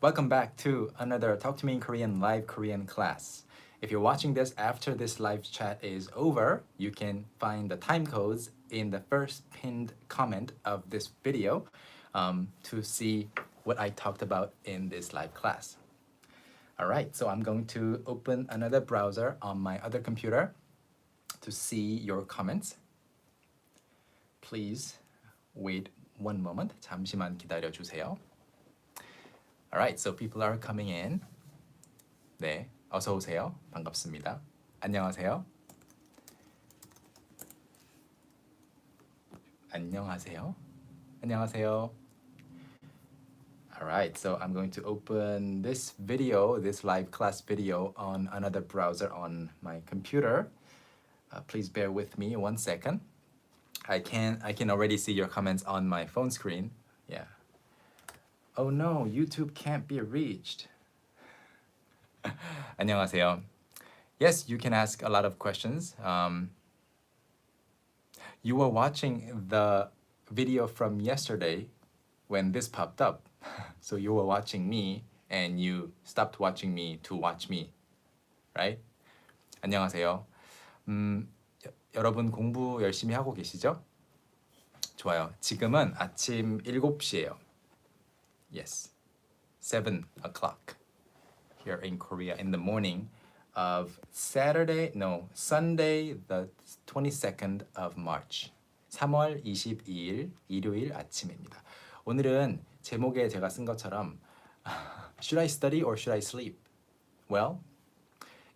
Welcome back to another Talk to Me in Korean live Korean class. If you're watching this after this live chat is over, you can find the time codes in the first pinned comment of this video to see what I talked about in this live class. All right, so I'm going to open another browser on my other computer to see your comments. Please wait one moment. 잠시만 기다려 주세요. All right, so people are coming in. 네, 어서 오세요. 반갑습니다. 안녕하세요. 안녕하세요. 안녕하세요. All right, so I'm going to open this video, this live class video on another browser on my computer. Please bear with me 1 second. I can already see your comments on my phone screen. Yeah. Oh no, YouTube can't be reached. 안녕하세요. Yes, you can ask a lot of questions. You were watching the video from yesterday when this popped up. So you were watching me and you stopped watching me to watch me. Right? 안녕하세요. 여러분 공부 열심히 하고 계시죠? 좋아요. 지금은 아침 7시예요. Yes, 7 o'clock here in Korea in the morning of Sunday, the 22nd of March. 3월 22일 일요일 아침입니다. 오늘은 제목에 제가 쓴 것처럼 Should I study or should I sleep? Well,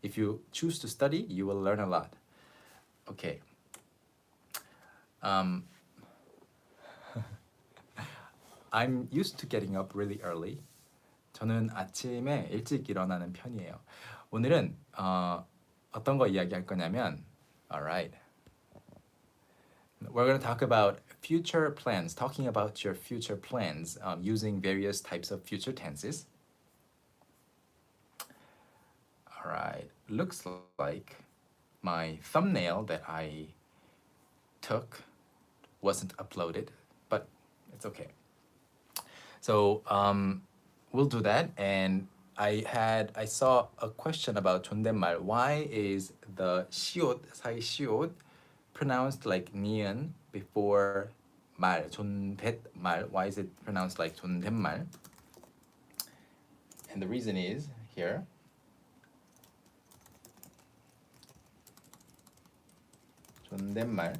if you choose to study, you will learn a lot. Okay. I'm used to getting up really early. 저는 아침에 일찍 일어나는 편이에요. 오늘은 어떤 거 이야기할 거냐면, alright. We're going to talk about future plans, talking about your future plans using various types of future tenses. Alright, looks like my thumbnail that I took wasn't uploaded, but it's okay. So we'll do that. And I saw a question about 존댓말. Why is the 시옷, 사이 시옷 pronounced like 니은 before 말, 존댓말? Why is it pronounced like 존댓말? And the reason is here. 존댓말.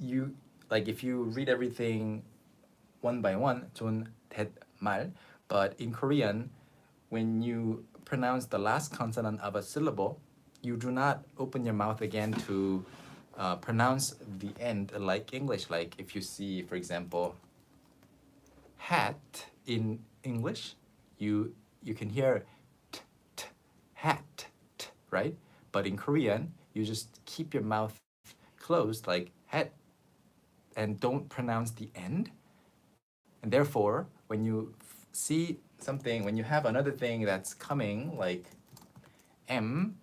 You like if you read everything one by one, 존댓말. But in Korean, when you pronounce the last consonant of a syllable, you do not open your mouth again to pronounce the end like English. Like if you see, for example, hat in English, you can hear t, t, hat, t, right? But in Korean, you just keep your mouth closed like hat and don't pronounce the end. And therefore, when you see something, when you have another thing that's coming, like M,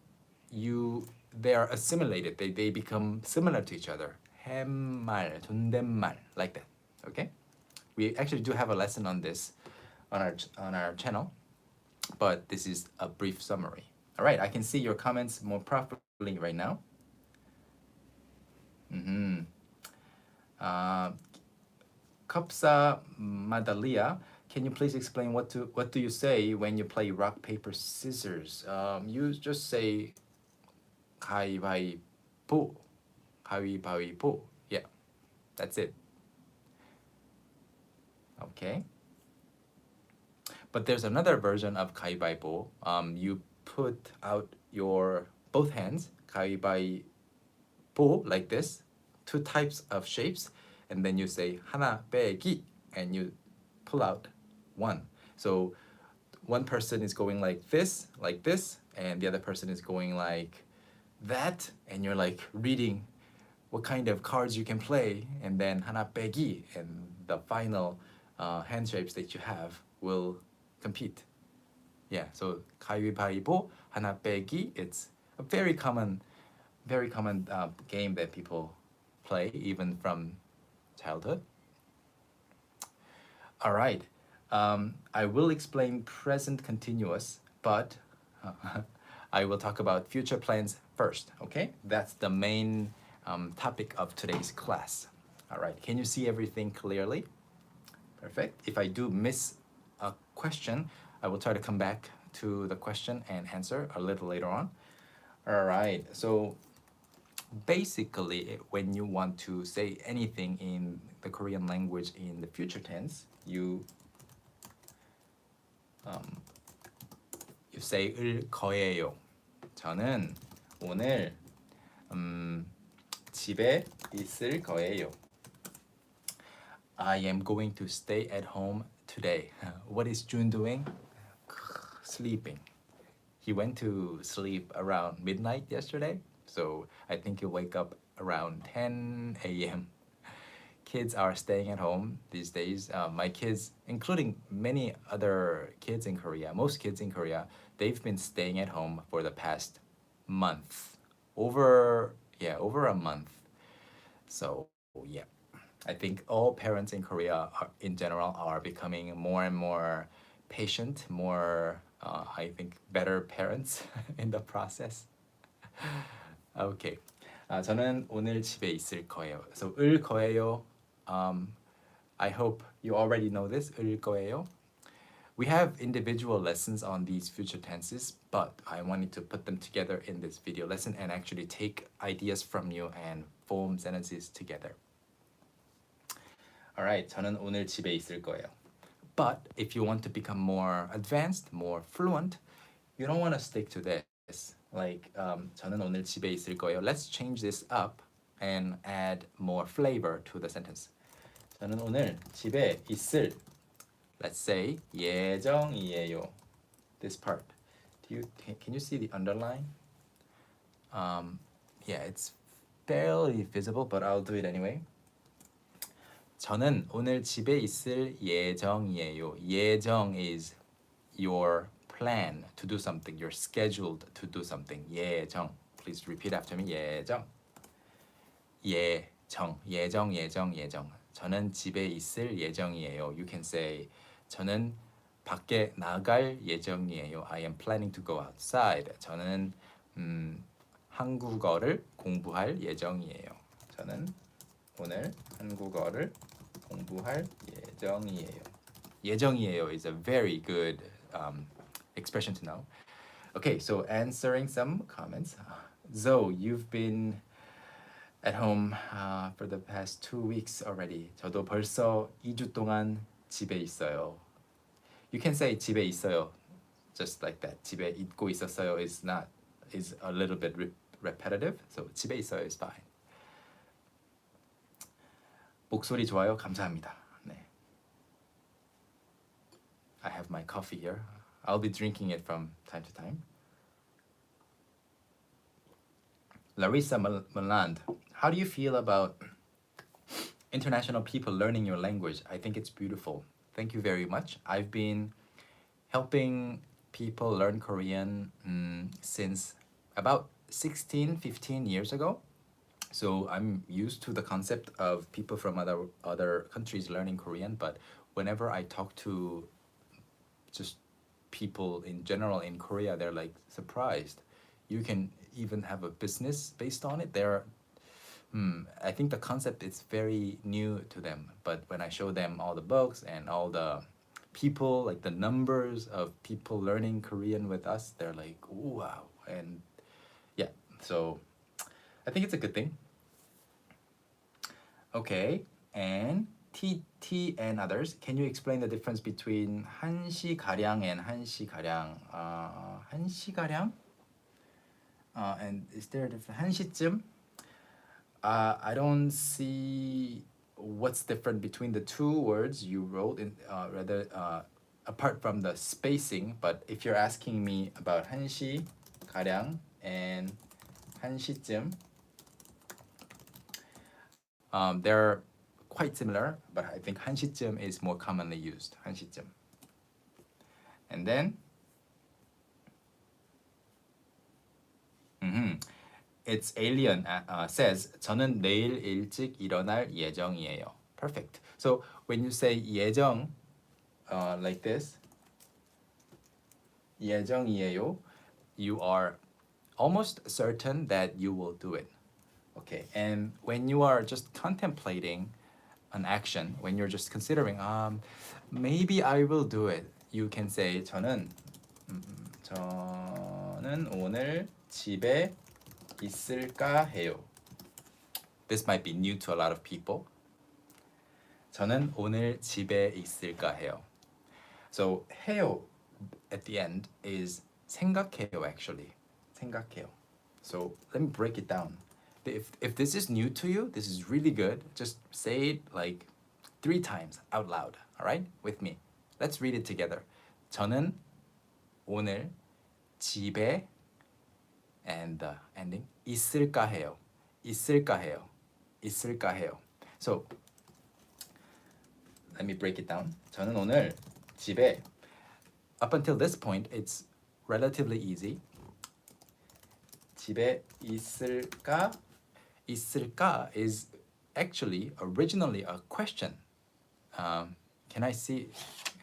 they are assimilated. They become similar to each other. 햄말, 존댓말, like that. Okay? We actually do have a lesson on this on our channel, but this is a brief summary. All right, I can see your comments more properly right now. Kopsa Madalia, can you please explain what do you say when you play rock paper scissors? You just say 가위바위보, 가위바위보. Yeah, that's it. Okay. But there's another version of 가위바위보. You put out your both hands, 가위바위보, like this, 2 types of shapes. And then you say 하나 빼기, and you pull out 1. So one person is going like this, and the other person is going like that, and you're like reading what kind of cards you can play, and then 하나 빼기, and the final hand shapes that you have will compete. Yeah, so 가위바위보, 하나 빼기, it's a very common game that people play even from childhood. All right. I will explain present continuous, but I will talk about future plans first, okay? That's the main topic of today's class. All right, can you see everything clearly? Perfect. If I do miss a question, I will try to come back to the question and answer a little later on. All right, so basically, when you want to say anything in the Korean language in the future tense, you say 을 거예요. 저는 오늘 집에 있을 거예요. I am going to stay at home today. What is Jun doing? Sleeping. He went to sleep around midnight yesterday, so I think he'll wake up around 10 a.m. Kids are staying at home these days. My kids, including many other kids in Korea, most kids in Korea, they've been staying at home for the past month. Over a month. So yeah, I think all parents in Korea in general are becoming more and more patient, more I think better parents in the process. Okay. 저는 오늘 집에 있을 거예요. So 을 거예요. I hope you already know this. 을 거예요. We have individual lessons on these future tenses, but I wanted to put them together in this video lesson and actually take ideas from you and form sentences together. Alright, 저는 오늘 집에 있을 거예요. But if you want to become more advanced, more fluent, you don't want to stick to this. Like, 저는 오늘 집에 있을 거예요. Let's change this up and add more flavor to the sentence. 저는 오늘 집에 있을, let's say, 예정이에요. This part. Can you see the underline? Yeah, it's barely visible, but I'll do it anyway. 저는 오늘 집에 있을 예정이에요. 예정 is your plan to do something. You're scheduled to do something. 예정. Please repeat after me. 예정. 예정. 저는 집에 있을 예정이에요. You can say 저는 밖에 나갈 예정이에요. I am planning to go outside. 저는 한국어를 공부할 예정이에요. 저는 오늘 한국어를 공부할 예정이에요. 예정이에요 is a very good expression to know. Okay, so answering some comments. Zoe, you've been at home for the past 2 weeks already. 저도 벌써 2주 동안 집에 있어요. You can say 집에 있어요, just like that. 집에 있고 있었어요 is a little bit repetitive. So 집에 있어요 is fine. 목소리 좋아요. 감사합니다. 네. I have my coffee here. I'll be drinking it from time to time. Larissa Maland, how do you feel about international people learning your language? I think it's beautiful. Thank you very much. I've been helping people learn Korean since about 15 years ago. So I'm used to the concept of people from other countries learning Korean, but whenever I talk to just people in general in Korea, they're like surprised. You can even have a business based on it. I think the concept is very new to them, but when I show them all the books and all the people, like the numbers of people learning Korean with us, they're like, wow. And yeah, so I think it's a good thing. Okay, and TT and others, can you explain the difference between 1시 가량 and 1시 가량? 1시 가량? And is there a difference? 1시쯤? I don't see what's different between the two words you wrote in apart from the spacing. But if you're asking me about 1시 가량 and 1시쯤, they're quite similar, but I think 1시쯤 is more commonly used. 1시쯤. And then it's alien says 저는 내일 일찍 일어날 예정이에요. Perfect. So when you say 예정, like this. 예정이에요. You are almost certain that you will do it. Okay, and when you are just contemplating an action, when you're just considering, maybe I will do it, you can say 저는 오늘 집에 있을까 해요. This might be new to a lot of people. 저는 오늘 집에 있을까 해요. So 해요 at the end is 생각해요 actually. 생각해요. So let me break it down. If this is new to you, this is really good. Just say it like 3 times out loud. All right? With me. Let's read it together. 저는 오늘 집에 and the ending 있을까 해요. 있을까 해요. 있을까 해요. So let me break it down. 저는 오늘 집에 up until this point it's relatively easy. 집에 있을까? 있을까 is actually originally a question. Can I see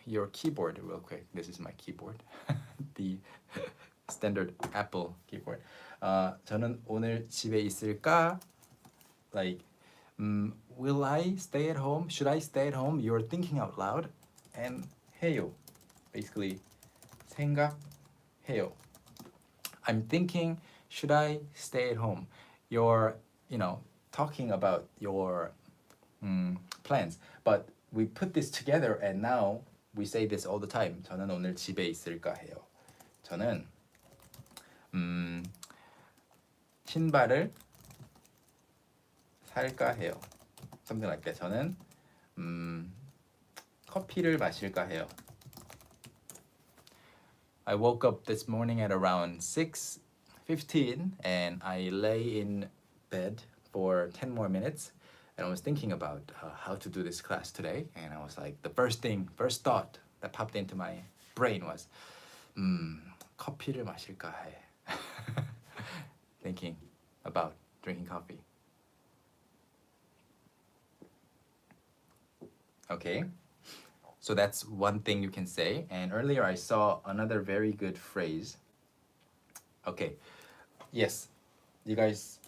your keyboard real quick? This is my keyboard. The standard Apple keyboard. 저는 오늘 집에 있을까? Like, will I stay at home? Should I stay at home? You're thinking out loud. And 해요. Basically, 생각해요. I'm thinking, should I stay at home? You're, talking about your plans. But we put this together and now we say this all the time. 저는 오늘 집에 있을까 해요. 저는 신발을 살까 해요. Something like that. 저는 커피를 마실까 해요. I woke up this morning at around 6:15 and I lay in bed for 10 more minutes and I was thinking about how to do this class today and I was like the first thought that popped into my brain was 커피를 마실까 해. Thinking about drinking coffee. Okay, so that's one thing you can say. And earlier I saw another very good phrase. Okay, yes, you guys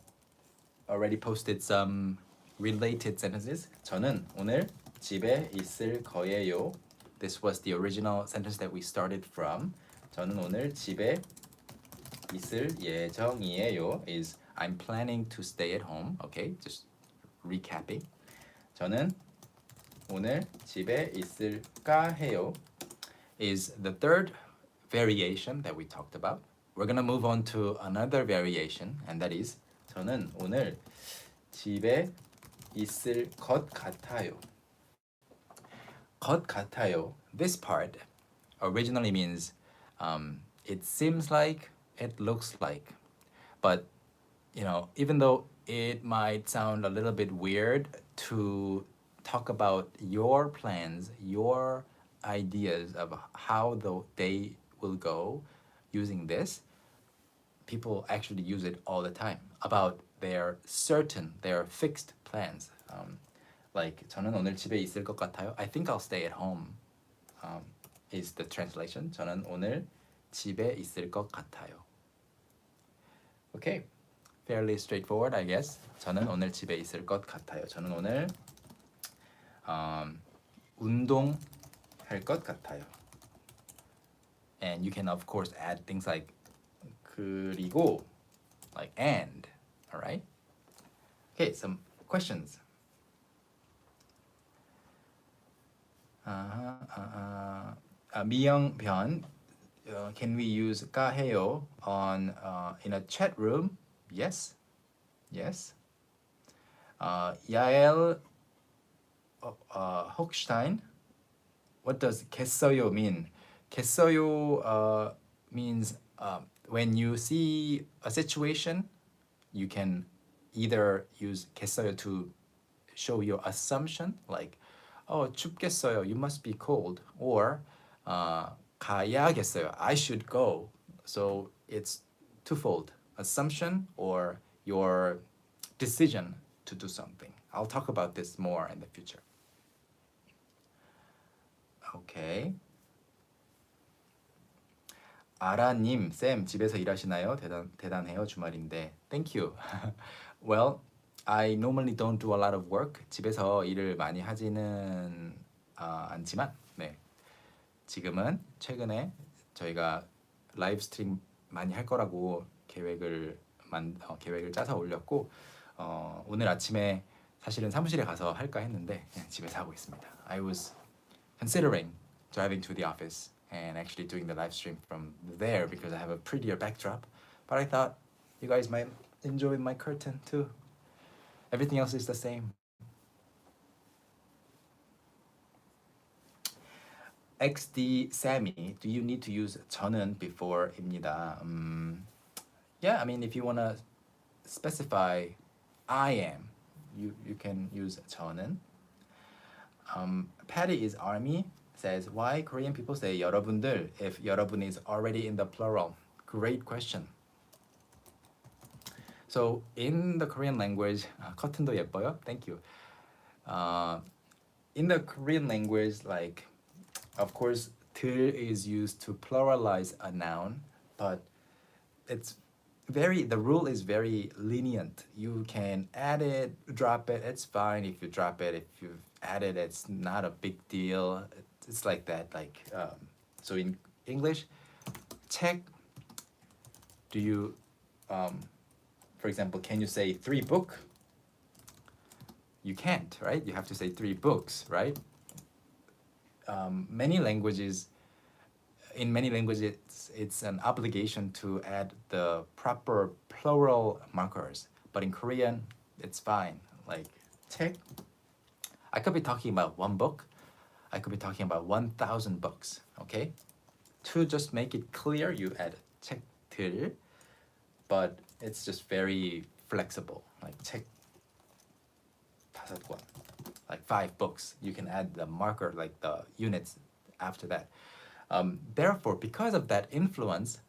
already posted some related sentences. 저는 오늘 집에 있을 거예요. This was the original sentence that we started from. 저는 오늘 집에 있을 예정이에요 is I'm planning to stay at home. Okay, just recapping. 저는 오늘 집에 있을까 해요 is the third variation that we talked about. We're gonna move on to another variation and that is 저는 오늘 집에 있을 것 같아요. 것 같아요. This part originally means it seems like, it looks like. But even though it might sound a little bit weird to talk about your plans, your ideas of how the day will go using this, people actually use it all the time about their fixed plans. Like 저는 오늘 집에 있을 것 같아요. I think I'll stay at home. Is the translation. 저는 오늘 집에 있을 것 같아요. Okay, fairly straightforward, I guess. 저는 오늘 집에 있을 것 같아요. 저는 오늘 운동할 것 같아요. And you can of course add things like 그리고, like and, all right? Okay, some questions. 미영 변, can we use 까해요 on in a chat room? Yes. 야엘 Hochstein, what does 겠어요 mean? 겠어요 means when you see a situation, you can either use 겠어요 to show your assumption, like, oh, 춥겠어요, you must be cold, or 가야겠어요, I should go. So it's twofold, assumption or your decision to do something. I'll talk about this more in the future. Okay. 아라님, 쌤 집에서 일하시나요? 대단해요. 주말인데. Thank you. Well, I normally don't do a lot of work. 집에서 일을 많이 하지는 않지만, 네. 지금은 최근에 저희가 라이브 스트림 많이 할 거라고 계획을 짜서 올렸고, 오늘 아침에 사실은 사무실에 가서 할까 했는데 그냥 집에서 하고 있습니다. I was considering driving to the office and actually doing the live stream from there because I have a prettier backdrop. But I thought you guys might enjoy my curtain too. Everything else is the same. XD Sammy, do you need to use 저는 before입니다. Yeah, I mean if you wanna specify I am, you can use 저는. Patty is army says why Korean people say 여러분들 if 여러분 is already in the plural. Great question. So in the Korean language, 커튼도 예뻐요. Thank you. In the Korean language, like of course, 들 is used to pluralize a noun, but the rule is very lenient. You can add it, drop it, it's fine if you drop it. If you add it, it's not a big deal. It's like that. So in English, 책, do you, for example, can you say 3 book? You can't, right? You have to say 3 books, right? In many languages, it's an obligation to add the proper plural markers. But in Korean, it's fine. Like 책, I could be talking about 1 book. I could be talking about 1,000 books. Okay, to just make it clear, you add 책들, but it's just very flexible. Like 책 5권, like 5 books. You can add the marker, like the units after that. Therefore, because of that influence,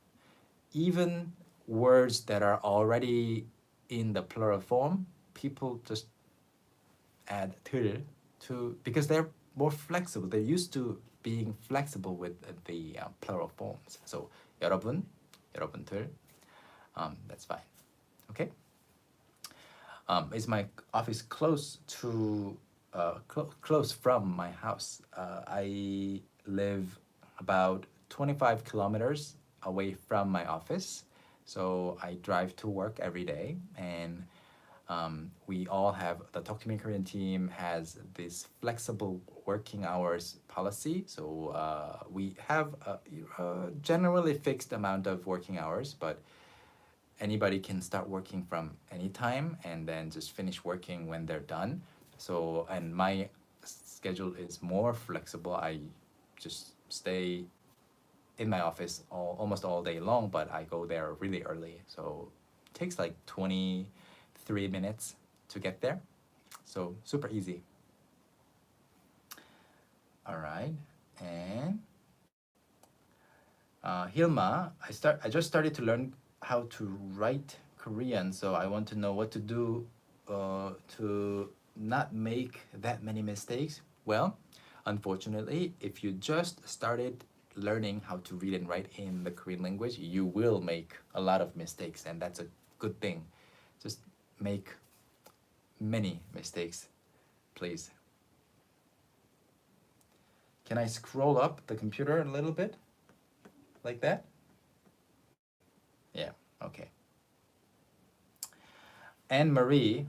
even words that are already in the plural form, people just add 들 to because they're more flexible. They're used to being flexible with the plural forms. So 여러분, 여러분들, that's fine. Okay. Is my office close to close from my house? I live about 25 kilometers away from my office, so I drive to work every day, and we all have the Talk to Me Korean team has this flexible working hours policy. So we have a generally fixed amount of working hours, but anybody can start working from any time and then just finish working when they're done. So, and my schedule is more flexible. I just stay in my office almost all day long, but I go there really early. So it takes like 23 minutes to get there. So super easy. All right. And Hilma, I just started to learn how to write Korean, so I want to know what to do to not make that many mistakes. Well, unfortunately, if you just started learning how to read and write in the Korean language, you will make a lot of mistakes, and that's a good thing. Just make many mistakes, please. Can I scroll up the computer a little bit? Like that? Yeah, okay. Anne-Marie,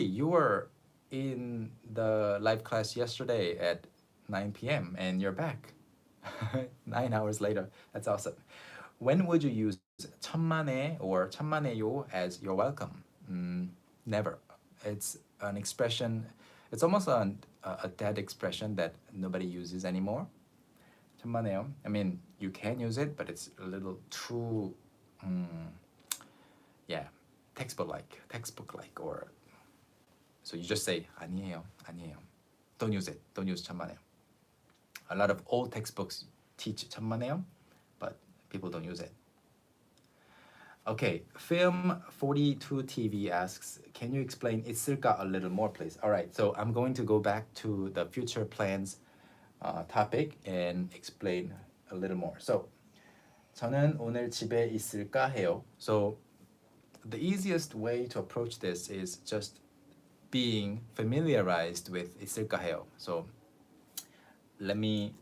you were in the live class yesterday at 9 p.m. and you're back 9 hours later. That's awesome. When would you use 천만에 or 천만에요 as you're welcome? Never. It's an expression, it's almost a dead expression that nobody uses anymore. 천만에요. I mean, you can use it, but it's a little too, textbook-like, or so you just say 아니에요, 아니에요. Don't use it. Don't use 천만에요. A lot of old textbooks teach 천만에요, but people don't use it. Okay, Film 42 TV asks, can you explain 있을까 a little more, please? All right, so I'm going to go back to the future plans topic and explain a little more. So 저는 오늘 집에 있을까 해요. So the easiest way to approach this is just being familiarized with 있을까 해요. So let me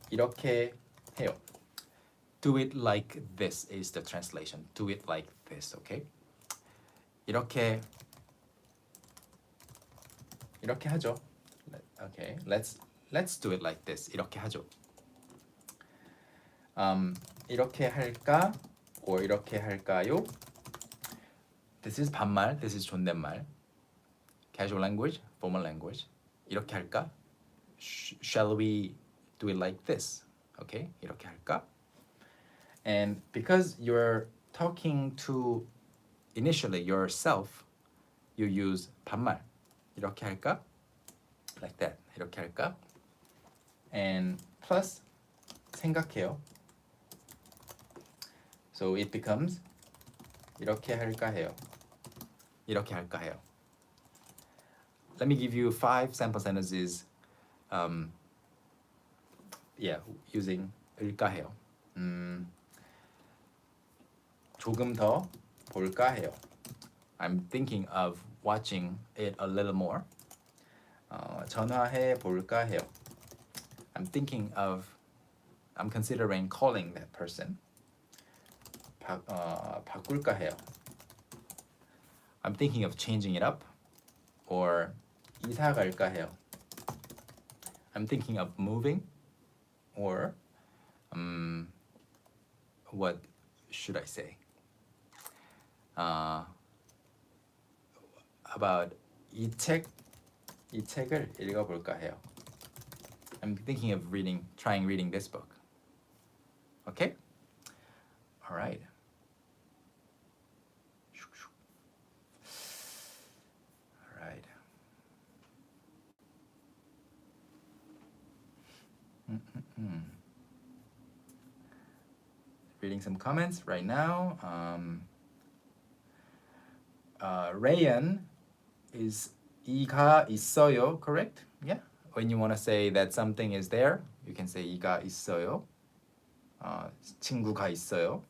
이렇게 해요. Do it like this is the translation. Do it like this, okay? 이렇게 하죠. Okay, let's do it like this. 이렇게 하죠. 이렇게 할까? or 이렇게 할까요? This is 반말. This is 존댓말. Casual language, formal language. 이렇게 할까? Shall we do it like this? Okay, 이렇게 할까? And because you're talking to initially yourself, you use 반말. 이렇게 할까? Like that. 이렇게 할까? And plus 생각해요. So it becomes 이렇게 할까 해요. 이렇게 할까 해요. Let me give you 5 sample sentences. Using 을까 해요. 조금 더 볼까 해요. I'm thinking of watching it a little more. 전화해 볼까 해요. I'm considering calling that person. 바꿀까 해요. I'm thinking of changing it up. Or 이사 갈까 해요. I'm thinking of moving. Or what should I say? About 이 책을 읽어볼까 해요. I'm thinking of trying reading this book. Okay? All right. All right. Reading some comments right now. Rayan is 이가 있어요, correct? Yeah. When you want to say that something is there, you can say 이가 있어요. 친구가 있어요.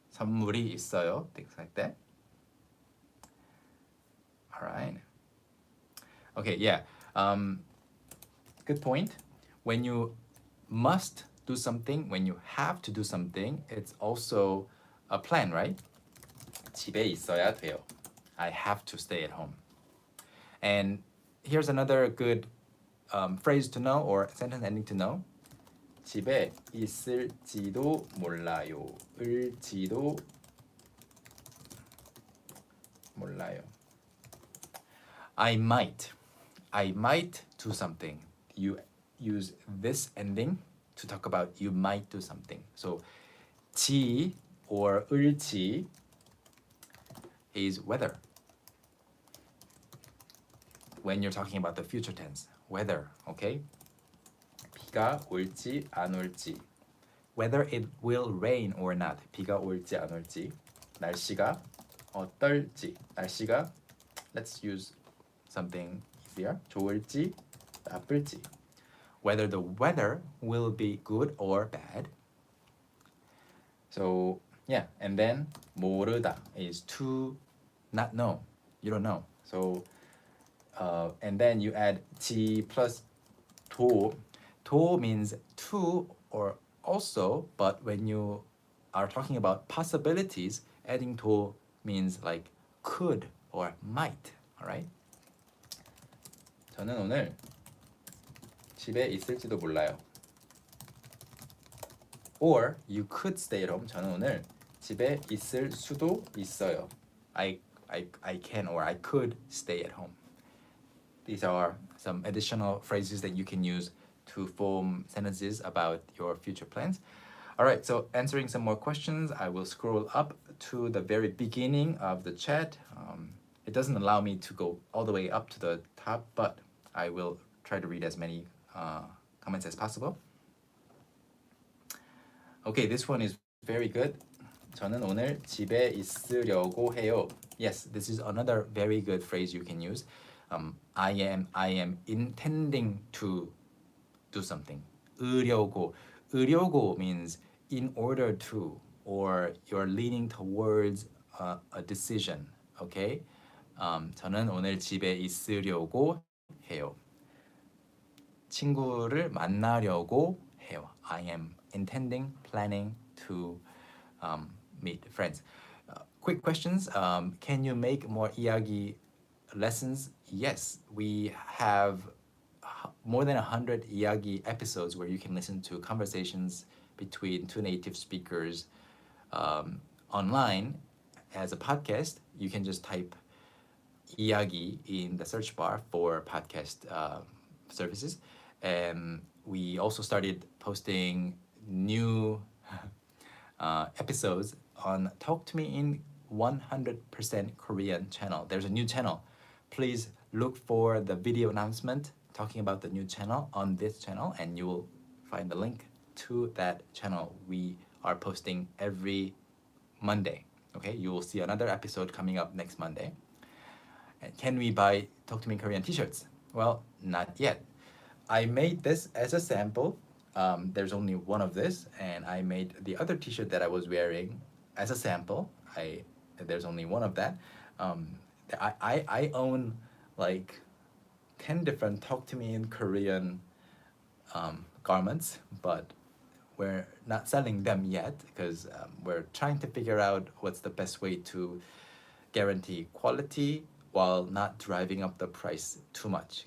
선물이 있어요. Things like that. All right. Okay, yeah. Good point. When you must do something, when you have to do something, it's also a plan, right? 집에 있어야 돼요. I have to stay at home. And here's another good phrase to know or sentence ending to know. 집에 있을지도 몰라요. 을지도 몰라요. I might do something. You use this ending to talk about you might do something. So 지 or 을지 is whether. When you're talking about the future tense, whether, okay? 비가 올지 안 올지. Whether it will rain or not. 비가 올지 안 올지. 날씨가 어떨지. 날씨가, let's use something easier. 좋을지 나쁠지. Whether the weather will be good or bad. So yeah, and then 모르다 is to not know. You don't know. So and then you add 지 plus 도. 도 means to or also, but when you are talking about possibilities, adding 도 means like could or might. All right. 저는 오늘 집에 있을지도 몰라요. Or you could stay at home. 저는 오늘 집에 있을 수도 있어요. I can or I could stay at home. These are some additional phrases that you can use to form sentences about your future plans. All right, so answering some more questions, I will scroll up to the very beginning of the chat. It doesn't allow me to go all the way up to the top, but I will try to read as many comments as possible. Okay, this one is very good. 저는 오늘 집에 있으려고 해요. Yes, this is another very good phrase you can use. I am intending to do something. 으려고. 으려고 means in order to, or you're leaning towards a decision. Okay? 저는 오늘 집에 있으려고 해요. 친구를 만나려고 해요. I am intending, planning to meet friends. Quick questions. Can you make more 이야기 lessons? Yes, we have more than 100 이야기 episodes where you can listen to conversations between two native speakers online as a podcast. You can just type 이야기 in the search bar for podcast services. And we also started posting new episodes on Talk to Me in 100% Korean channel. There's a new channel. Please look for the video announcement talking about the new channel on this channel, and you will find the link to that channel. We are posting every Monday. Okay, you will see another episode coming up next Monday. And can we buy Talk to Me Korean t-shirts? Well, not yet. I made this as a sample. There's only one of this, and I made the other t-shirt that I was wearing as a sample. There's only one of that. I own like 10 different Talk to Me in Korean garments, but we're not selling them yet because we're trying to figure out what's the best way to guarantee quality while not driving up the price too much.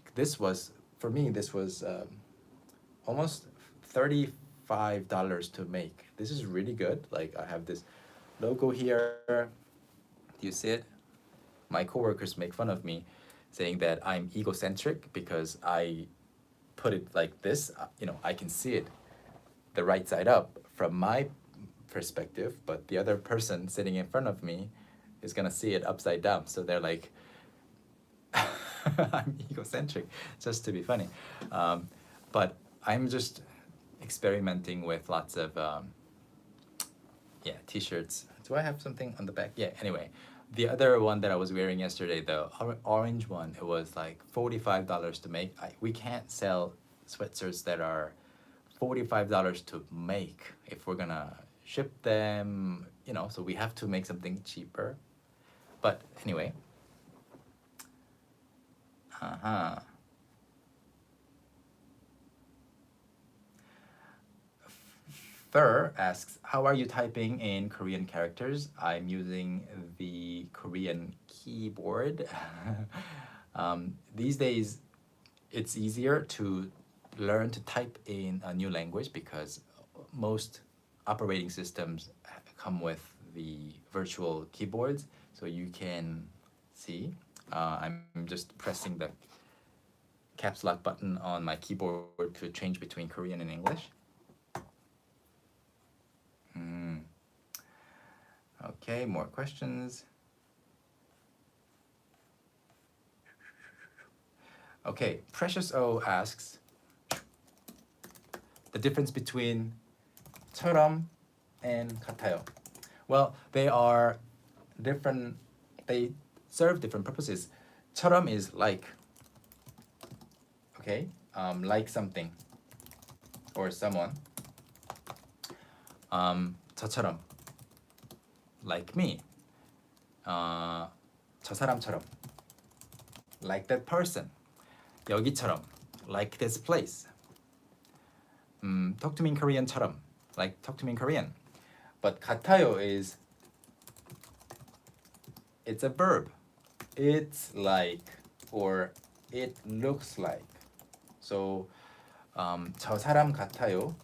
For me, this was almost $35 to make. This is really good. Like I have this logo here. Do you see it? My coworkers make fun of me saying that I'm egocentric because I put it like this. I can see it the right side up from my perspective, but the other person sitting in front of me is gonna see it upside down. So they're like, I'm egocentric, just to be funny. But I'm just experimenting with lots of t-shirts. Do I have something on the back? Yeah, anyway. The other one that I was wearing yesterday, the orange one, it was like $45 to make. We can't sell sweatshirts that are $45 to make if we're gonna ship them, so we have to make something cheaper. But anyway. Fur asks, how are you typing in Korean characters? I'm using the Korean keyboard. These days, it's easier to learn to type in a new language because most operating systems come with the virtual keyboards. So you can see, I'm just pressing the caps lock button on my keyboard to change between Korean and English. Okay, more questions. Okay, Precious O asks the difference between 처럼 and 같아요. Well, they are different. They serve different purposes. 처럼 is like. Okay, like something or someone. 저처럼, like me. 저 사람처럼, like that person. 여기처럼, like this place. Talk to me in Korean처럼, like talk to me in Korean. But 같아요 is, it's a verb. It's like, or it looks like. So 저 사람 같아요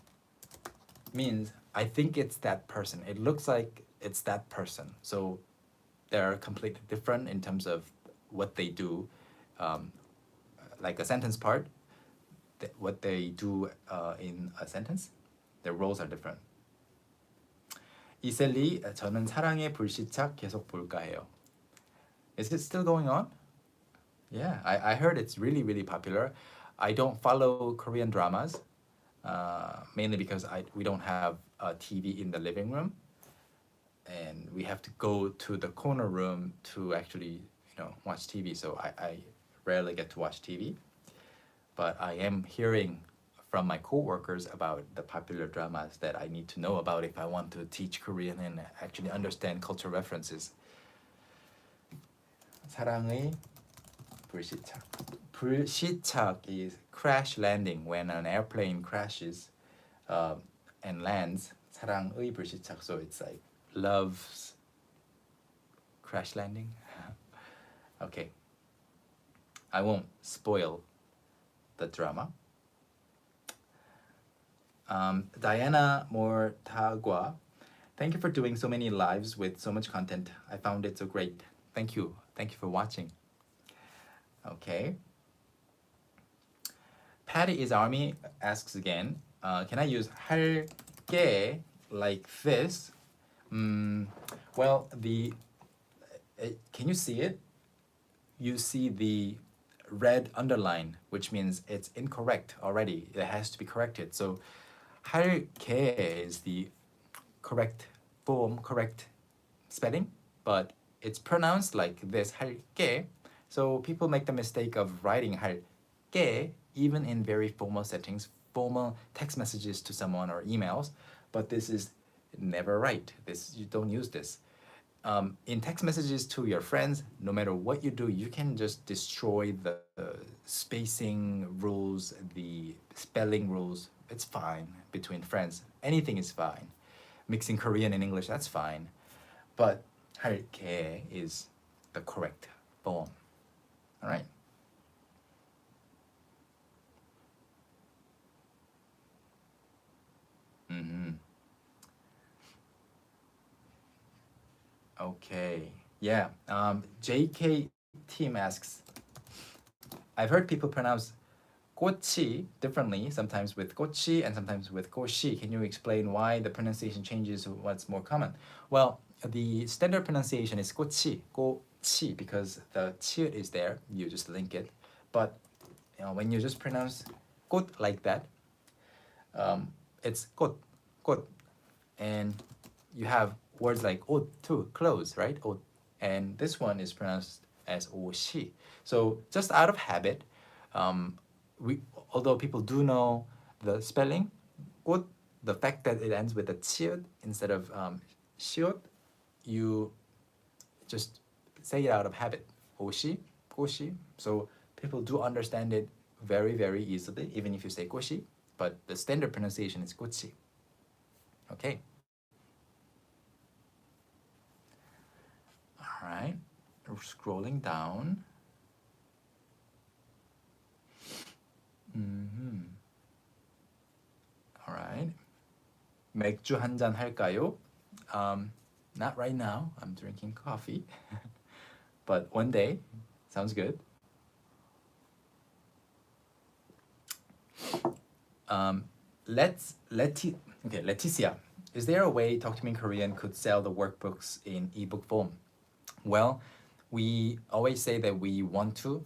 means I think it's that person. It looks like it's that person. So they're completely different in terms of what they do. Like a sentence part, what they do in a sentence, their roles are different. 이셀리, 저는 사랑의 불시착 계속 볼까 해요. Is it still going on? Yeah, I heard it's really, really popular. I don't follow Korean dramas, mainly because we don't have a TV in the living room, and we have to go to the corner room to actually, watch TV. So I rarely get to watch TV, but I am hearing from my coworkers about the popular dramas that I need to know about if I want to teach Korean and actually understand cultural references. 사랑의 불시착. 불시착 is crash landing when an airplane crashes and lands. 사랑의 불시착, so it's like love's crash landing. Okay, I won't spoil the drama. Diana Mortagua, thank you for doing so many lives with so much content. I found it so great. Thank you. Thank you for watching. Okay. Patty is Army asks again, can I use 할게 like this? Well, can you see it? You see the red underline, which means it's incorrect already. It has to be corrected. So 할게 is the correct form, correct spelling, but it's pronounced like this, 할게. So people make the mistake of writing 할게 even in very formal settings, formal text messages to someone or emails, but this is never right. You don't use this. In text messages to your friends, no matter what you do, you can just destroy the spacing rules, the spelling rules. It's fine between friends. Anything is fine. Mixing Korean and English, that's fine. But 할게 is the correct form. All right. Okay. Yeah. JK Team asks, I've heard people pronounce 꼬치 differently, sometimes with 꼬치 and sometimes with 꼬시. Can you explain why the pronunciation changes to what's more common? Well, the standard pronunciation is 꼬치, 꼬치, because the 치읓 is there. You just link it. But when you just pronounce 꽃 like that, it's 꽃, 꽃. And you have words like 옷 too, clothes, right? 옷. And this one is pronounced as 옷이. So just out of habit, although people do know the spelling, 꽃, the fact that it ends with a 치읓 instead of 시옷, you just say it out of habit. 옷이, 꽃이. So people do understand it very, very easily, even if you say 꽃이, but the standard pronunciation is 꽃이. Okay. All right, we're scrolling down. All right. 맥주 한 잔 할까요? Not right now. I'm drinking coffee. But one day, sounds good. Leticia, is there a way Talk to Me in Korean could sell the workbooks in ebook form? Well, we always say that we want to.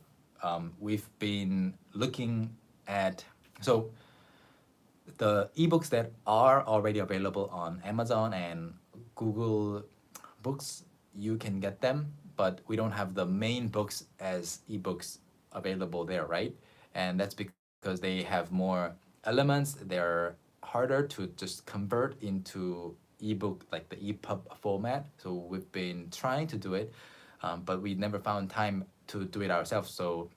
We've been looking at, so the ebooks that are already available on Amazon and Google Books, you can get them, but we don't have the main books as ebooks available there, right? And that's because they have more elements. They're harder to just convert into ebook, like the EPUB format. So we've been trying to do it, but we never found time to do it ourselves. So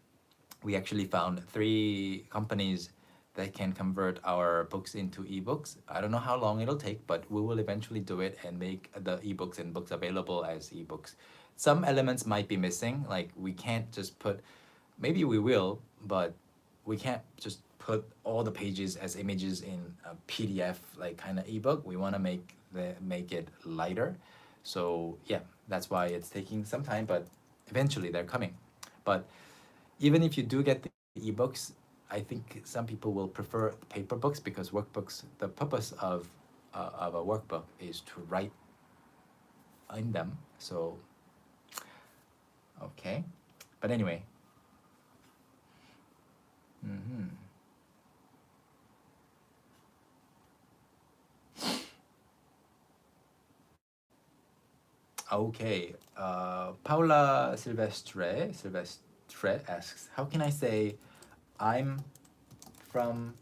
we actually found 3 companies that can convert our books into ebooks. I don't know how long it'll take, but we will eventually do it and make the ebooks and books available as ebooks. Some elements might be missing, like we can't just put, maybe we will, but we can't just put all the pages as images in a PDF like kind of ebook. We want to make it lighter. So yeah, that's why it's taking some time, but eventually they're coming. But even if you do get the ebooks, I think some people will prefer paper books because workbooks, the purpose of a workbook is to write in them. So, okay. But anyway. Okay. Paula Silvestre Fred asks, how can I say I'm from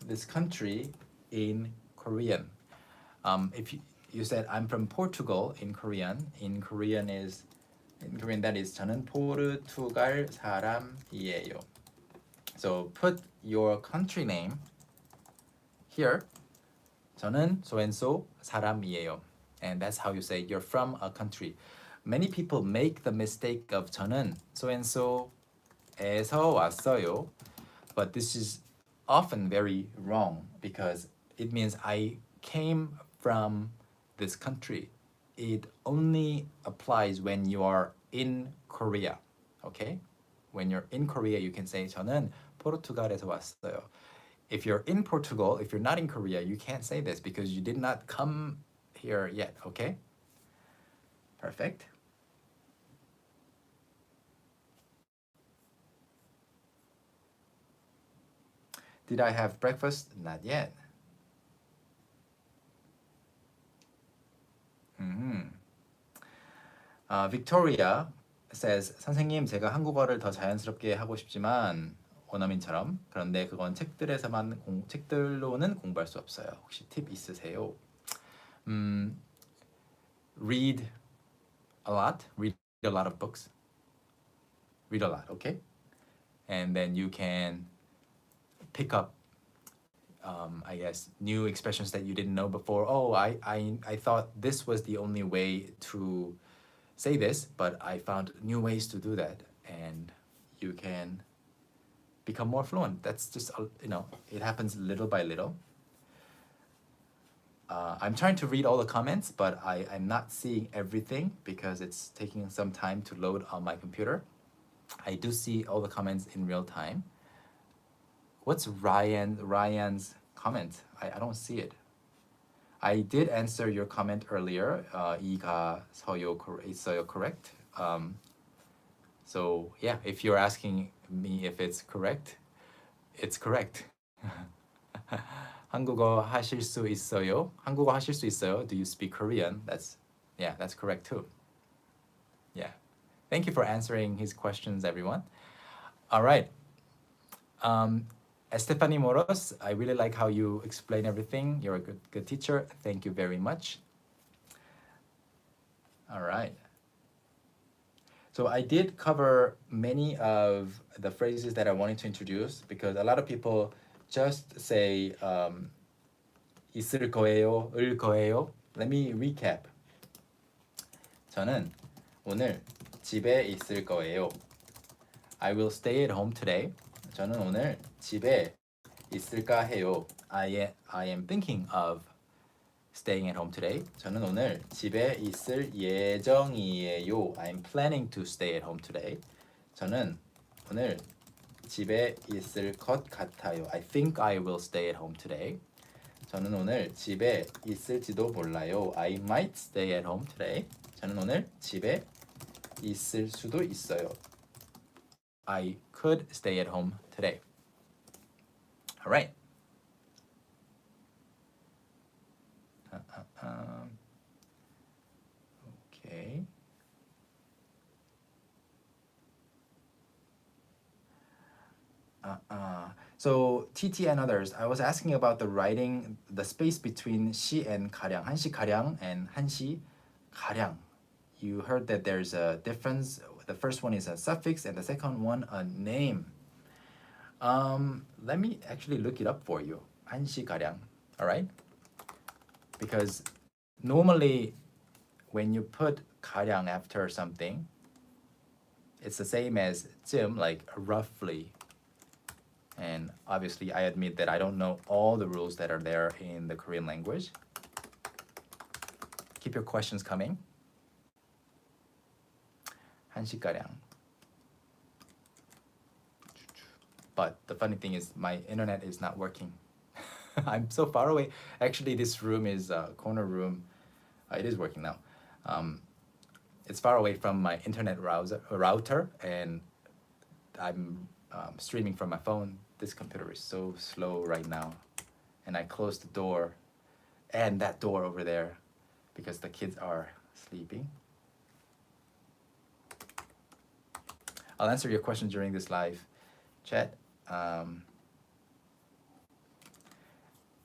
this country in Korean? If you said I'm from Portugal in Korean that is 저는 포르투갈 사람이에요. So put your country name here. 저는 so and so 사람이에요. And that's how you say you're from a country. Many people make the mistake of 저는 so and so에서 왔어요. But this is often very wrong because it means I came from this country. It only applies when you are in Korea. Okay? When you're in Korea, you can say 저는 포르투갈에서 왔어요. If you're in Portugal, if you're not in Korea, you can't say this because you did not come here yet, okay? Perfect. Did I have breakfast? Not yet. Victoria says, 선생님, 제가 한국어를 더 자연스럽게 하고 싶지만 원어민처럼 그런데 그건 책들로는 공부할 수 없어요. 혹시 팁 있으세요? Read a lot. Read a lot of books. Read a lot, okay? And then you can pick up I guess new expressions that you didn't know before. Oh, I thought this was the only way to say this, but I found new ways to do that, and you can become more fluent. That's just it happens little by little. I'm trying to read all the comments, but I'm not seeing everything because it's taking some time to load on my computer. I do see all the comments in real time. What's Ryan's comment? I don't see it. I did answer your comment earlier. 이가 있어요 correct? So yeah, if you're asking me if it's correct, it's correct. 한국어 하실 수 있어요? 한국어 하실 수 있어요? Do you speak Korean? That's correct too. Yeah. Thank you for answering his questions, everyone. All right. Estefany Moros, I really like how you explain everything. You're a good teacher. Thank you very much. All right. So I did cover many of the phrases that I wanted to introduce because a lot of people just say 있을 거예요, 을 거예요. Let me recap. 저는 오늘 집에 있을 거예요. I will stay at home today. 저는 오늘 집에 있을까 해요. I am thinking of staying at home today. 저는 오늘 집에 있을 예정이에요. I'm planning to stay at home today. 저는 오늘 집에 있을 것 같아요. I think I will stay at home today. 저는 오늘 집에 있을지도 몰라요. I might stay at home today. 저는 오늘 집에 있을 수도 있어요. I could stay at home today. All right. Okay. So TT and others, I was asking about the writing, the space between 시 and 가량, 한시 가량 and 한시 가량. You heard that there's a difference. The first one is a suffix and the second one a name. Let me actually look it up for you. 한시 가량, all right? Because normally when you put 가량 after something, it's the same as 쯤, like roughly. And obviously I admit that I don't know all the rules that are there in the Korean language. Keep your questions coming. 한시가량. But the funny thing is my internet is not working. I'm so far away. Actually, this room is a corner room. It is working now. It's far away from my internet router, and I'm streaming from my phone. This computer is so slow right now. And I closed the door and that door over there because the kids are sleeping. I'll answer your question during this live chat.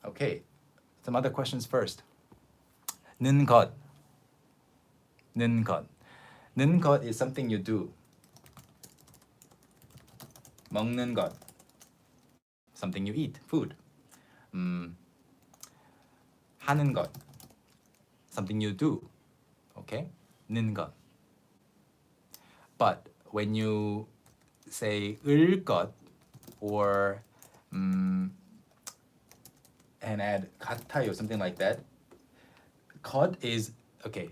Okay, some other questions first. 는 것. 는 것. 는 것 is something you do. 먹는 것. Something you eat, food. 하는 것. Something you do. Okay? 는 것. But when you say 을 것 or and add 같아요, something like that, 것 is okay.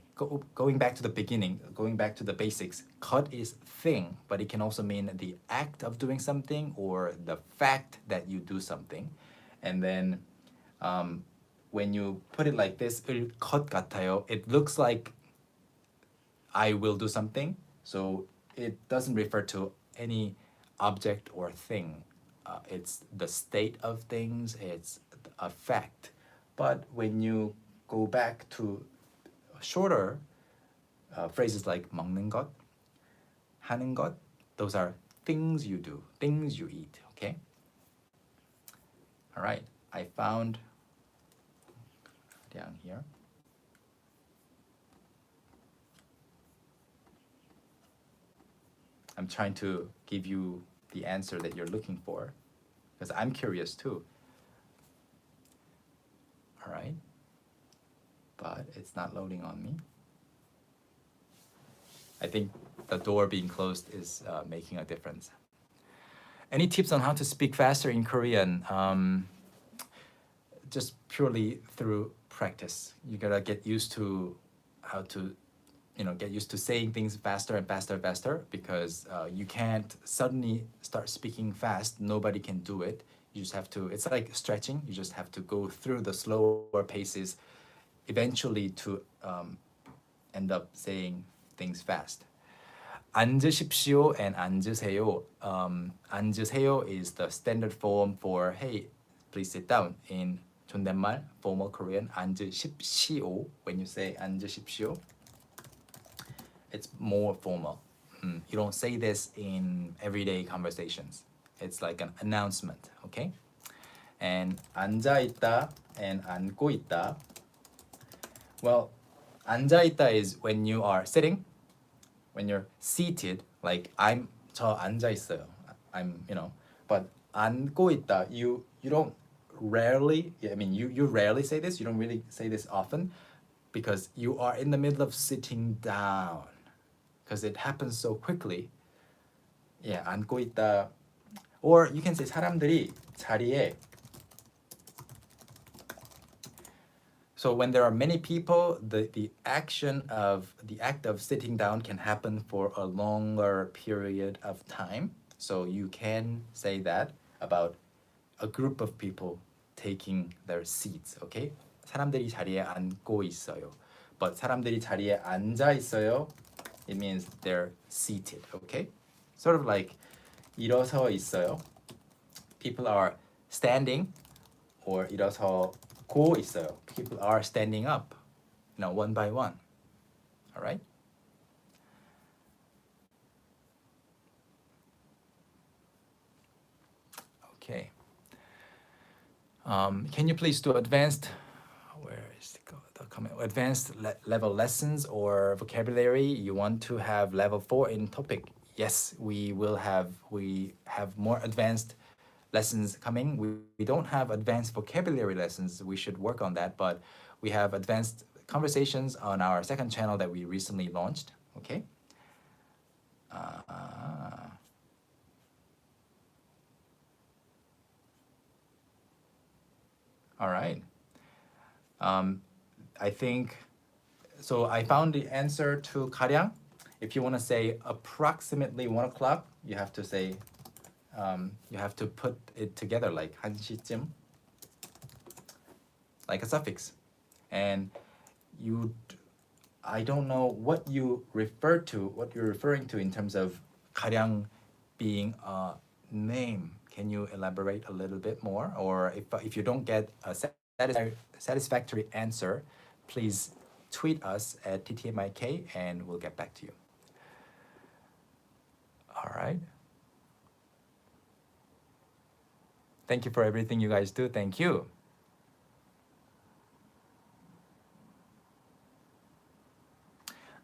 Going back to the beginning, going back to the basics, 것 is thing, but it can also mean the act of doing something or the fact that you do something. And then when you put it like this, 을 것 같아요, it looks like I will do something. So it doesn't refer to any object or thing. It's the state of things, it's a fact. But when you go back to shorter phrases like 먹는 것, 하는 것, those are things you do, things you eat, okay? All right, I found down here. I'm trying to give you the answer that you're looking for because I'm curious too. All right, but it's not loading on me. I think the door being closed is making a difference. Any tips on how to speak faster in Korean? Just purely through practice. You gotta get used to how to, get used to saying things faster and faster and faster because you can't suddenly start speaking fast. Nobody can do it. You just have to, it's like stretching. You just have to go through the slower paces eventually to end up saying things fast. 앉으십시오 and 앉으세요. 앉으세요 is the standard form for hey, please sit down. In 존댓말, formal Korean, 앉으십시오. When you say 앉으십시오, it's more formal. You don't say this in everyday conversations. It's like an announcement, okay? And 앉아있다 and 앉고 있다. Well, 앉아있다 is when you are sitting. When you're seated, like 저 앉아 있어요. But 앉고 있다, you don't rarely, you rarely say this. You don't really say this often because you are in the middle of sitting down because it happens so quickly. Yeah, 앉고 있다. Or you can say 사람들이 자리에. So when there are many people, the act of sitting down can happen for a longer period of time. So you can say that about a group of people taking their seats, okay? 사람들이 자리에 앉고 있어요. But 사람들이 자리에 앉아 있어요, it means they're seated, okay? Sort of like 일어서 있어요. People are standing, or 일어서고 있어요. People are standing up, one by one. All right? Okay. Can you please do advanced, where is the comment? Advanced level lessons or vocabulary? You want to have level 4 in topic? Yes, we have more advanced lessons coming. We don't have advanced vocabulary lessons. We should work on that, but we have advanced conversations on our second channel that we recently launched, okay? All right. I think, so I found the answer to 가량. If you want to say approximately 1 o'clock, you have to say, you have to put it together like 한 시쯤, like a suffix. And I don't know what you're referring to in terms of 가량 being a name. Can you elaborate a little bit more? Or if you don't get a satisfactory answer, please tweet us at TTMIK and we'll get back to you. All All right. Thank you for everything you guys do. Thank you.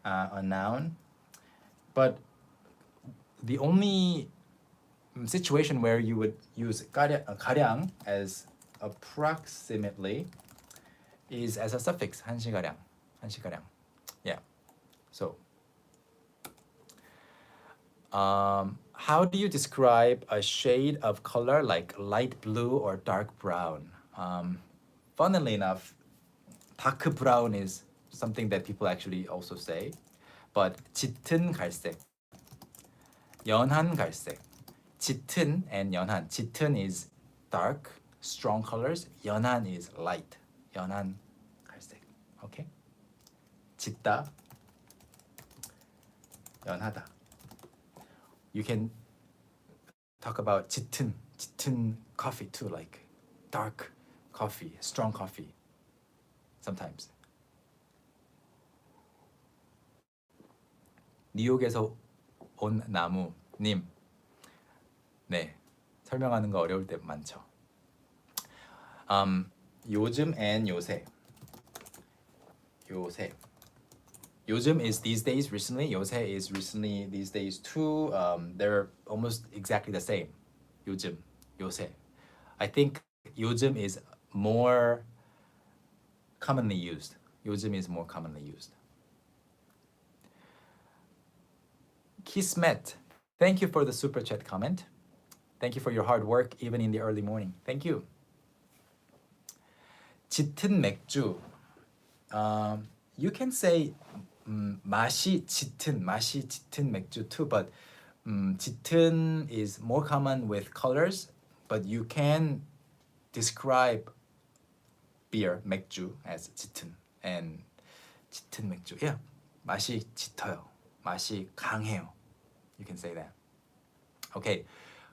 A noun. But the only situation where you would use 가량 as approximately is as a suffix, 한시가량, 한시가량. Yeah. So, how do you describe a shade of color like light blue or dark brown? Funnily enough, dark brown is something that people actually also say, but 짙은 갈색, 연한 갈색, 짙은 and 연한. 짙은 is dark, strong colors. 연한 is light, 연한 갈색. Okay? 짙다, 연하다. You can talk about 짙은 coffee too, like dark coffee, strong coffee. Sometimes. 뉴욕에서 온 나무님. 네, 설명하는 거 어려울 때 많죠. 요즘 and 요새. 요새. 요즘 is these days, recently. 요새 is recently, these days too. They're almost exactly the same. 요즘, 요새. I think 요즘 is more commonly used. 요즘 is more commonly used. Kismet, thank you for the super chat comment. Thank you for your hard work even in the early morning. Thank you. 짙은 맥주. You can say 맛이 짙은 맥주 too, but 짙은 is more common with colors, but you can describe beer, 맥주 as 짙은 and 짙은 맥주. Yeah, 맛이 짙어요. 맛이 강해요. You can say that. Okay,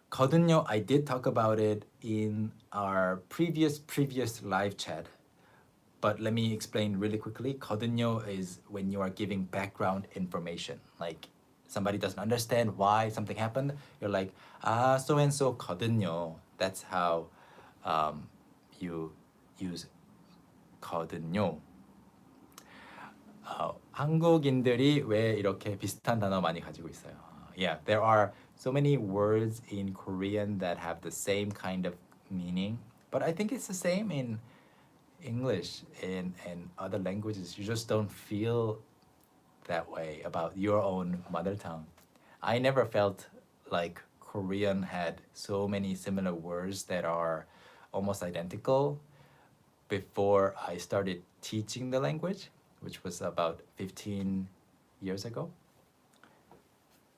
거든요, I did talk about it in our previous live chat, but let me explain really quickly. 거든요 is when you are giving background information. Like somebody doesn't understand why something happened, you're like, so and so 거든요. That's how you use 거든요. 한국인들이 왜 이렇게 비슷한 단어 많이 가지고 있어요? Yeah, there are so many words in Korean that have the same kind of meaning, but I think it's the same in English and other languages. You just don't feel that way about your own mother tongue. I never felt like Korean had so many similar words that are almost identical before I started teaching the language, which was about 15 years ago.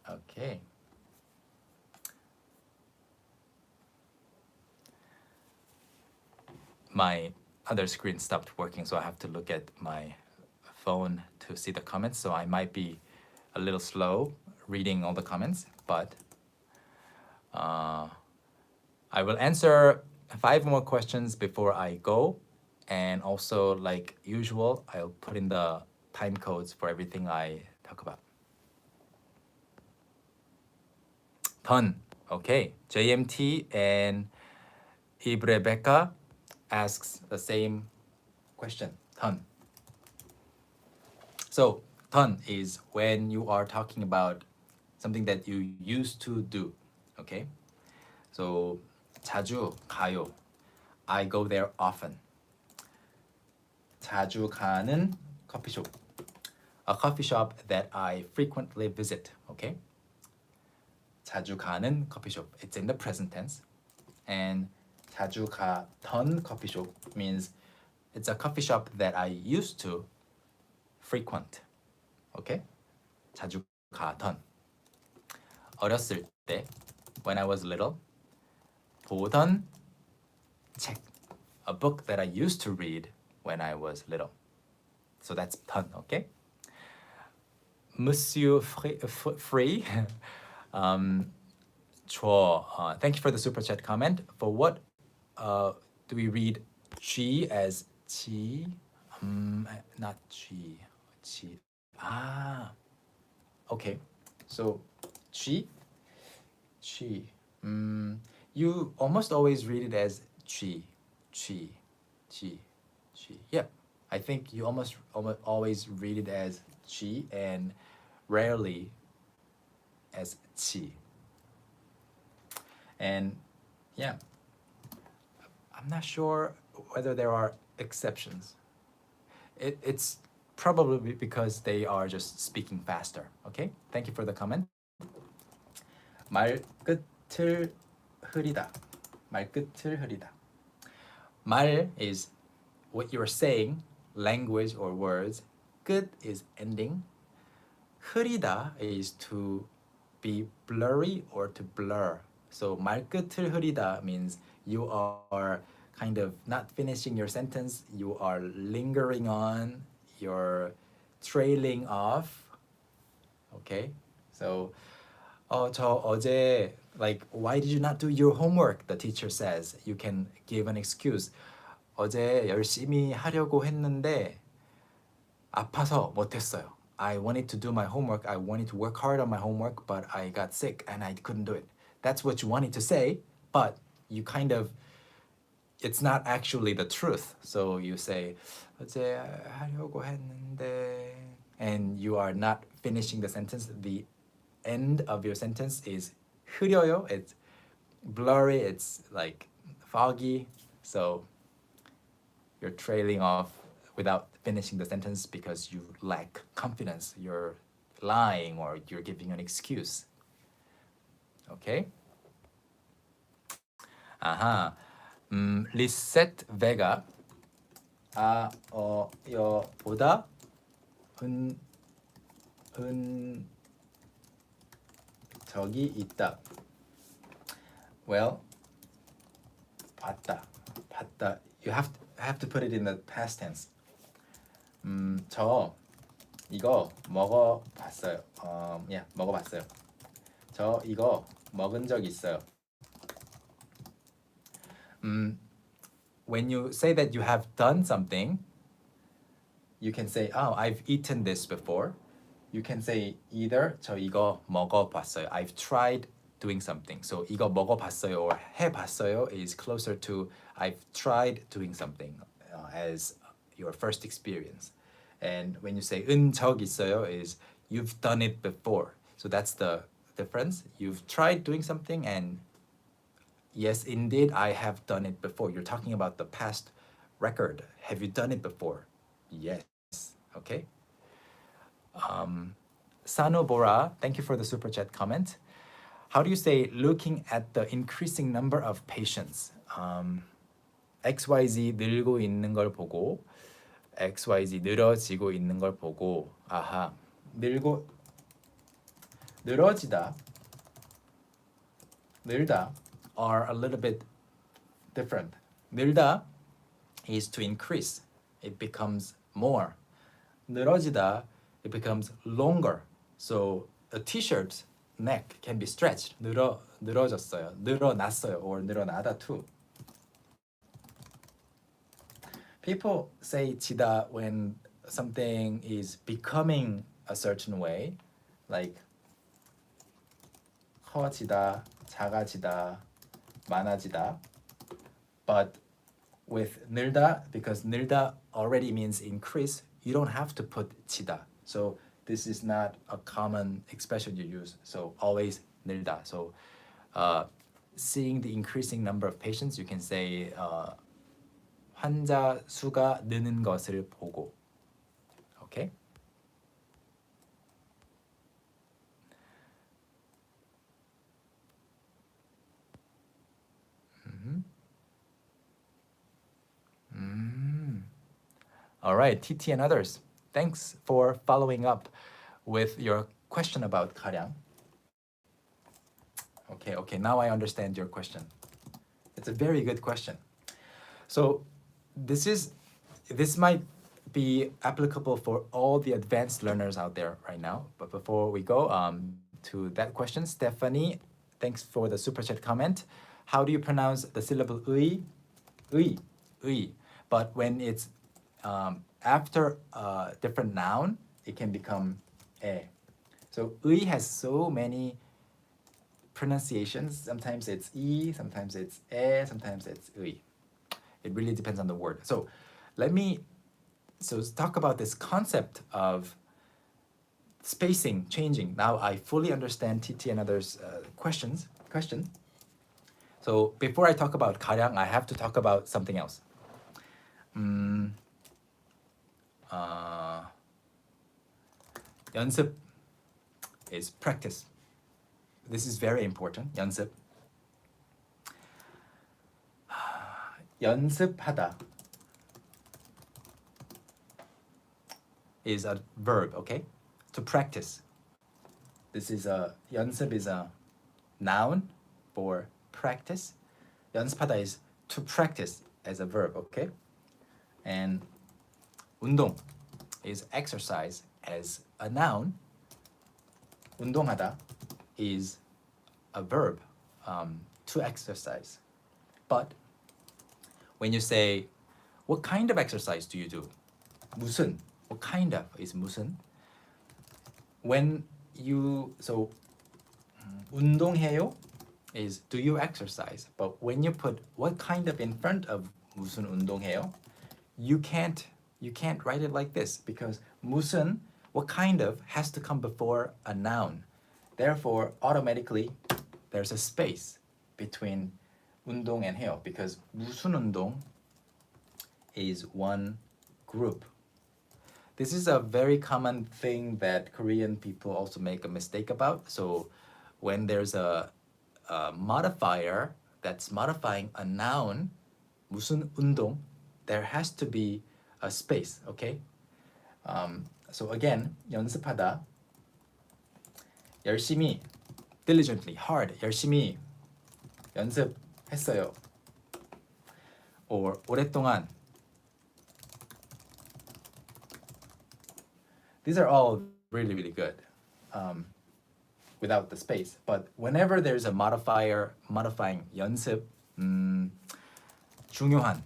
Okay. My other screen stopped working, so I have to look at my phone to see the comments, so I might be a little slow reading all the comments, but I will answer 5 more questions before I go, and also like usual, I'll put in the time codes for everything I talk about. Done. Okay, JMT and Rebecca asks the same question. Done. So done is when you are talking about something that you used to do. Okay. So 자주 가요. I go there often. 자주 가는 커피숍. A coffee shop that I frequently visit. Okay. 자주 가는 커피숍. It's in the present tense. And 자주 가던 커피숍 means it's a coffee shop that I used to frequent. Okay? 자주 가던. 어렸을 때, when I was little, 보던 책. A book that I used to read when I was little. So that's 던, okay? Monsieur Free, thank you for the super chat comment. For what do we read G as G? Not G. G. Okay. So G Chi. You almost always read it as chi, chi, chi, chi. Yep. I think you almost always read it as chi and rarely as chi. And yeah, I'm not sure whether there are exceptions. It's probably because they are just speaking faster. Okay? Thank you for the comment. 말끝을 흐리다. 말끝을 흐리다. 말 is what you're saying, language or words. 끝 is ending. 흐리다 is to be blurry or to blur. So 말끝을 흐리다 means you are kind of not finishing your sentence, you are lingering on, you're trailing off. Okay? So 저 어제, like, why did you not do your homework? The teacher says. You can give an excuse. 어제 열심히 하려고 했는데 아파서 못했어요. I wanted to do my homework. I wanted to work hard on my homework, but I got sick and I couldn't do it. That's what you wanted to say, but you kind of, it's not actually the truth. So you say, 어제 하려고 했는데, and you are not finishing the sentence. The end of your sentence is 흐려요. It's blurry. It's like foggy. So you're trailing off without finishing the sentence because you lack confidence. You're lying or you're giving an excuse. Okay? 아하. 리셋 베가 여보다 적이 있다. Well, 봤다. You have to put it in the past tense. 저 이거 먹어봤어요. 먹어봤어요. 저 이거 먹은 적 있어요. When you say that you have done something, you can say, oh, I've eaten this before. You can say either 저 이거 먹어봤어요. I've tried doing something. So 이거 먹어봤어요 or 해봤어요 is closer to I've tried doing something as your first experience. And when you say 적 있어요 is you've done it before. So that's the difference. You've tried doing something and yes, indeed, I have done it before. You're talking about the past record. Have you done it before? Yes. Okay. Sanobora, thank you for the super chat comment. How do you say looking at the increasing number of patients? XYZ 늘고 있는 걸 보고 XYZ 늘어지고 있는 걸 보고 아하 늘어지다 늘다 are a little bit different. 늘다 is to increase. It becomes more. 늘어지다, it becomes longer. So a t-shirt's neck can be stretched. 늘어졌어요. 늘어났어요. Or 늘어나다 too. People say 지다 when something is becoming a certain way. Like 커지다, 작아지다, 많아지다. But with 늘다, because 늘다 already means increase, you don't have to put 지다. So this is not a common expression you use. So always 늘다. So seeing the increasing number of patients, you can say 환자 수가 느는 것을 보고. Okay? All right, TT and others, thanks for following up with your question about 가량. Okay, now I understand your question. It's a very good question. So this might be applicable for all the advanced learners out there right now. But before we go to that question, Stephanie, thanks for the super chat comment. How do you pronounce the syllable 의? 의. But when it's after a different noun, it can become 에. So 의 has so many pronunciations. Sometimes it's e, sometimes it's e, sometimes it's ui. It really depends on the word. So let's talk about this concept of spacing changing. Now I fully understand TT and others' question. So before I talk about 가량, I have to talk about something else. 연습 is practice. This is very important. 연습. 연습하다 is a verb, okay? To practice. This is a 연습 is a noun for practice. 연습하다 is to practice as a verb, okay? And 운동 is exercise as a noun. 운동하다 is a verb to exercise. But when you say, what kind of exercise do you do? 무슨, what kind of is 무슨. When you, so 운동해요 is do you exercise? But when you put what kind of in front of 무슨 운동해요, you can't write it like this because 무슨, what kind of, has to come before a noun. Therefore, automatically, there's a space between 운동 and 해요 because 무슨 운동 is one group. This is a very common thing that Korean people also make a mistake about. So when there's a modifier that's modifying a noun, 무슨 운동, there has to be a space, okay? So again, 연습하다, 열심히, diligently, hard, 열심히 연습했어요. Or 오랫동안. These are all really, really good without the space. But whenever there's a modifier modifying 연습, 중요한,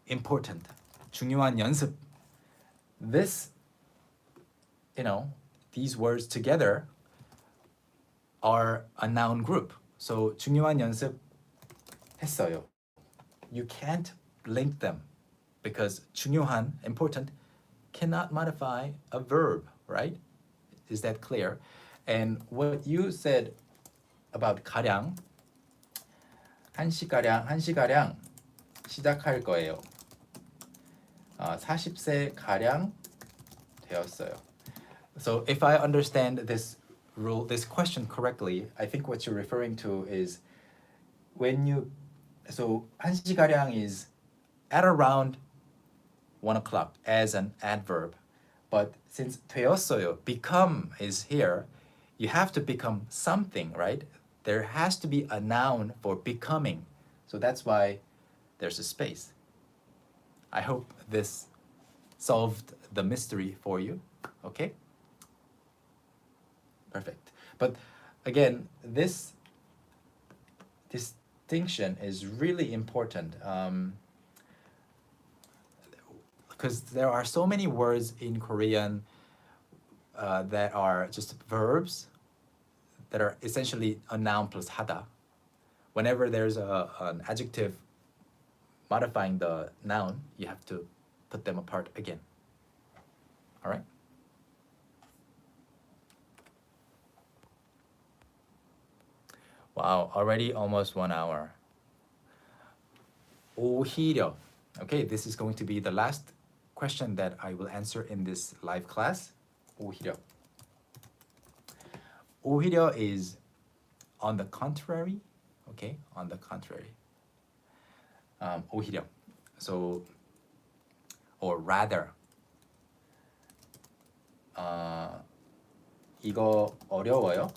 important, 중요한 연습, this, these words together are a noun group. So 중요한 연습 했어요. You can't link them because 중요한, important, cannot modify a verb, right? Is that clear? And what you said about 가량, 1시가량 시작할 거예요. 40세 가량 되었어요. So if I understand this rule, this question correctly, I think what you're referring to is when you, so 1시가량 is at around 1 o'clock as an adverb. But since 되었어요, become is here, you have to become something, right? There has to be a noun for becoming. So that's why there's a space. I hope this solved the mystery for you, okay? Perfect. But again, this distinction is really important because there are so many words in Korean that are just verbs that are essentially a noun plus 하다. Whenever there's an adjective modifying the noun, you have to put them apart again. All right? Wow, already almost 1 hour. 오히려. Okay, this is going to be the last question that I will answer in this live class. 오히려. 오히려 is on the contrary, okay? On the contrary. 오히려. So, or rather. 이거 어려워요?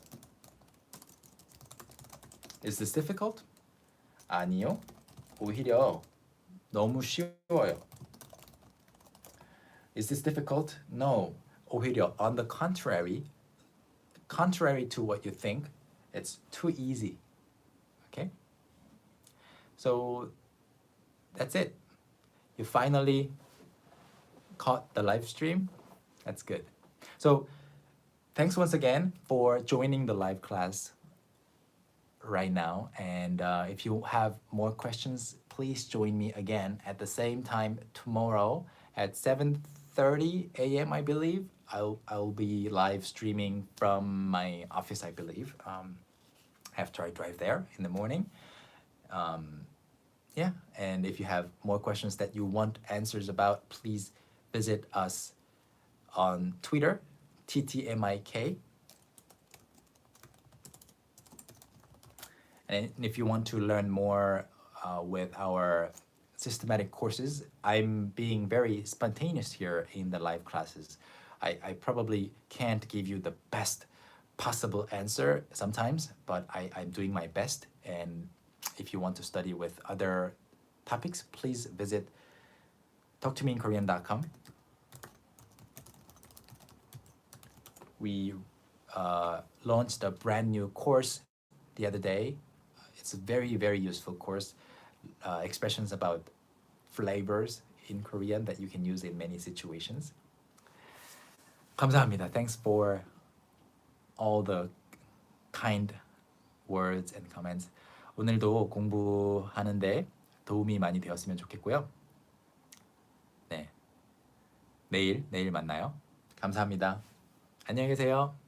Is this difficult? 아니요. 오히려 너무 쉬워요. Is this difficult? No. 오히려 on the contrary to what you think, it's too easy. Okay? So that's it. You finally caught the live stream. That's good. So thanks once again for joining the live class. right now. And if you have more questions, please join me again at the same time tomorrow at 7:30 a.m. I believe. I'll be live streaming from my office, I believe, after I drive there in the morning. Yeah, and if you have more questions that you want answers about, please visit us on Twitter, TTMIK. And if you want to learn more with our systematic courses, I'm being very spontaneous here in the live classes. I probably can't give you the best possible answer sometimes, but I'm doing my best. And if you want to study with other topics, please visit talktomeinkorean.com. We launched a brand new course the other day. It's a very, very useful course. Expressions about flavors in Korean that you can use in many situations. 감사합니다. Thanks for all the kind words and comments. 오늘도 공부하는데 도움이 많이 되었으면 좋겠고요. 네, 내일 만나요. 감사합니다. 안녕히 계세요.